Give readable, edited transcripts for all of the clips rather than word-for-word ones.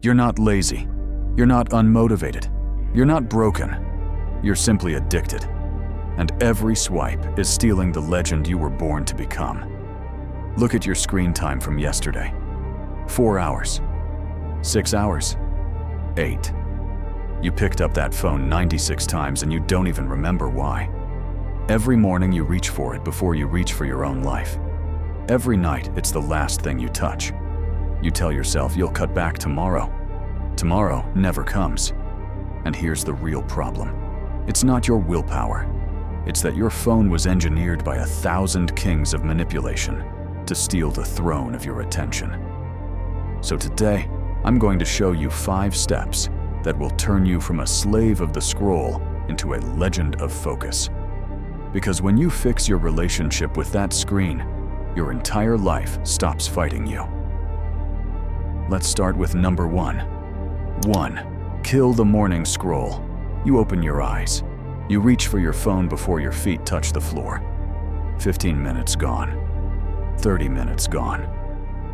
You're not lazy. You're not unmotivated. You're not broken. You're simply addicted. And every swipe is stealing the legend you were born to become. Look at your screen time from yesterday. 4 hours. 6 hours. 8. You picked up that phone 96 times and you don't even remember why. Every morning you reach for it before you reach for your own life. Every night it's the last thing you touch. You tell yourself you'll cut back tomorrow. Tomorrow never comes. And here's the real problem. It's not your willpower. It's that your phone was engineered by 1,000 kings of manipulation to steal the throne of your attention. So today, I'm going to show you 5 steps that will turn you from a slave of the scroll into a legend of focus. Because when you fix your relationship with that screen, your entire life stops fighting you. Let's start with number 1. 1. Kill the morning scroll. You open your eyes. You reach for your phone before your feet touch the floor. 15 minutes gone. 30 minutes gone.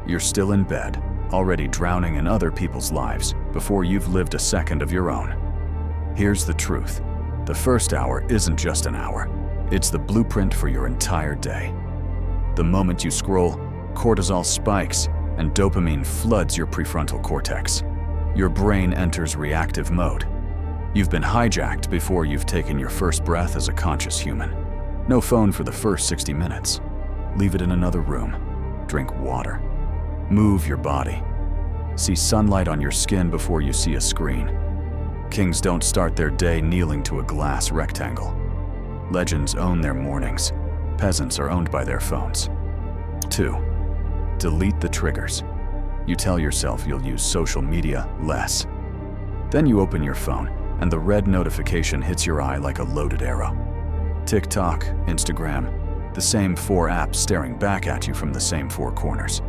You're still in bed, already drowning in other people's lives before you've lived a second of your own. Here's the truth. The first hour isn't just an hour. It's the blueprint for your entire day. The moment you scroll, cortisol spikes and dopamine floods your prefrontal cortex. Your brain enters reactive mode. You've been hijacked before you've taken your first breath as a conscious human. No phone for the first 60 minutes. Leave it in another room. Drink water. Move your body. See sunlight on your skin before you see a screen. Kings don't start their day kneeling to a glass rectangle. Legends own their mornings. Peasants are owned by their phones. 2. Delete the triggers. You tell yourself you'll use social media less. Then you open your phone, and the red notification hits your eye like a loaded arrow. TikTok, Instagram, the same 4 apps staring back at you from the same 4 corners.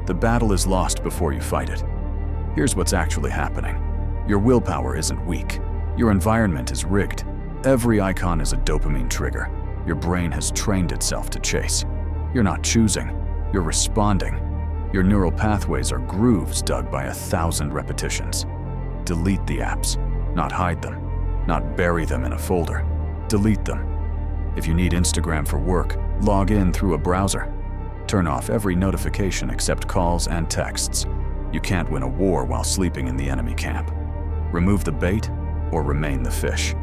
The battle is lost before you fight it. Here's what's actually happening. Your willpower isn't weak. Your environment is rigged. Every icon is a dopamine trigger. Your brain has trained itself to chase. You're not choosing, you're responding. Your neural pathways are grooves dug by 1,000 repetitions. Delete the apps, not hide them, not bury them in a folder. Delete them. If you need Instagram for work, log in through a browser. Turn off every notification except calls and texts. You can't win a war while sleeping in the enemy camp. Remove the bait or remain the fish.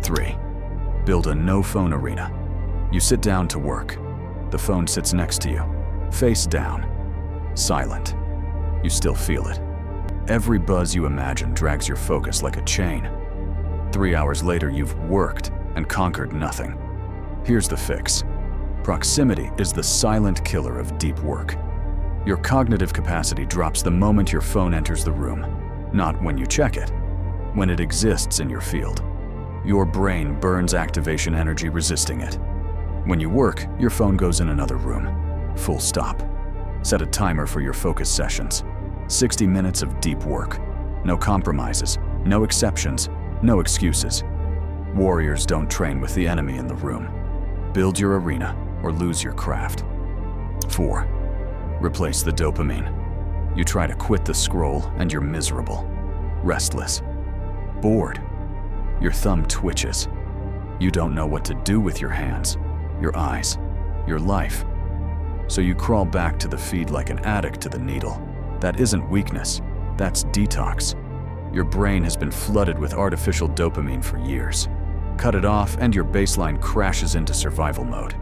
3. Build a no-phone arena. You sit down to work. The phone sits next to you, face down, silent. You still feel it. Every buzz you imagine drags your focus like a chain. 3 hours later, you've worked and conquered nothing. Here's the fix. Proximity is the silent killer of deep work. Your cognitive capacity drops the moment your phone enters the room, not when you check it, when it exists in your field. Your brain burns activation energy resisting it. When you work, your phone goes in another room. Full stop. Set a timer for your focus sessions. 60 minutes of deep work. No compromises, no exceptions, no excuses. Warriors don't train with the enemy in the room. Build your arena or lose your craft. 4. Replace the dopamine. You try to quit the scroll and you're miserable, restless, bored. Your thumb twitches. You don't know what to do with your hands, your eyes, your life. So you crawl back to the feed like an addict to the needle. That isn't weakness, that's detox. Your brain has been flooded with artificial dopamine for years. Cut it off and your baseline crashes into survival mode.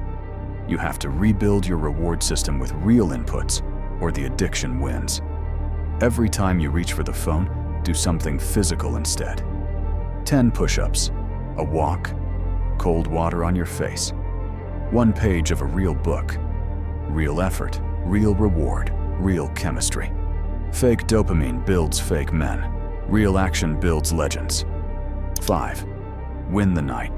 You have to rebuild your reward system with real inputs, or the addiction wins. Every time you reach for the phone, do something physical instead. 10 push-ups, a walk, cold water on your face, 1 page of a real book, real effort, real reward, real chemistry. Fake dopamine builds fake men. Real action builds legends. 5. Win the night.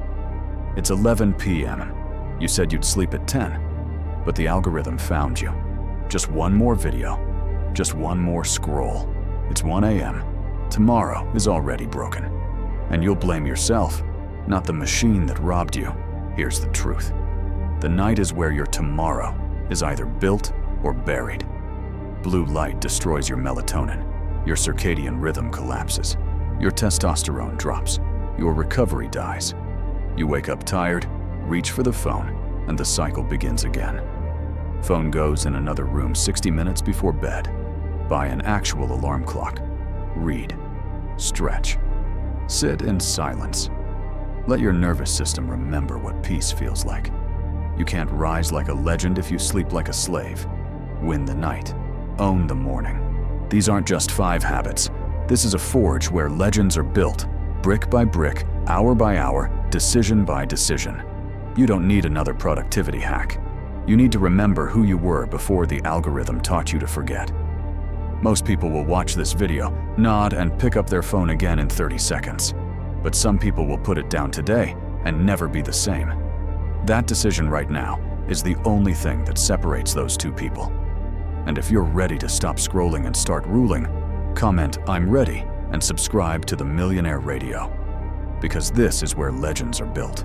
It's 11 p.m. You said you'd sleep at 10, but the algorithm found you. Just one more video, just one more scroll. It's 1 a.m. Tomorrow is already broken. And you'll blame yourself, not the machine that robbed you. Here's the truth. The night is where your tomorrow is either built or buried. Blue light destroys your melatonin. Your circadian rhythm collapses. Your testosterone drops. Your recovery dies. You wake up tired, reach for the phone, and the cycle begins again. Phone goes in another room 60 minutes before bed. Buy an actual alarm clock. Read. Stretch. Sit in silence. Let your nervous system remember what peace feels like. You can't rise like a legend if you sleep like a slave. Win the night. Own the morning. These aren't just 5 habits. This is a forge where legends are built, brick by brick, hour by hour, decision by decision. You don't need another productivity hack. You need to remember who you were before the algorithm taught you to forget. Most people will watch this video, nod, and pick up their phone again in 30 seconds. But some people will put it down today and never be the same. That decision right now is the only thing that separates those two people. And if you're ready to stop scrolling and start ruling, comment "I'm ready" and subscribe to the Millionaire Radio. Because this is where legends are built.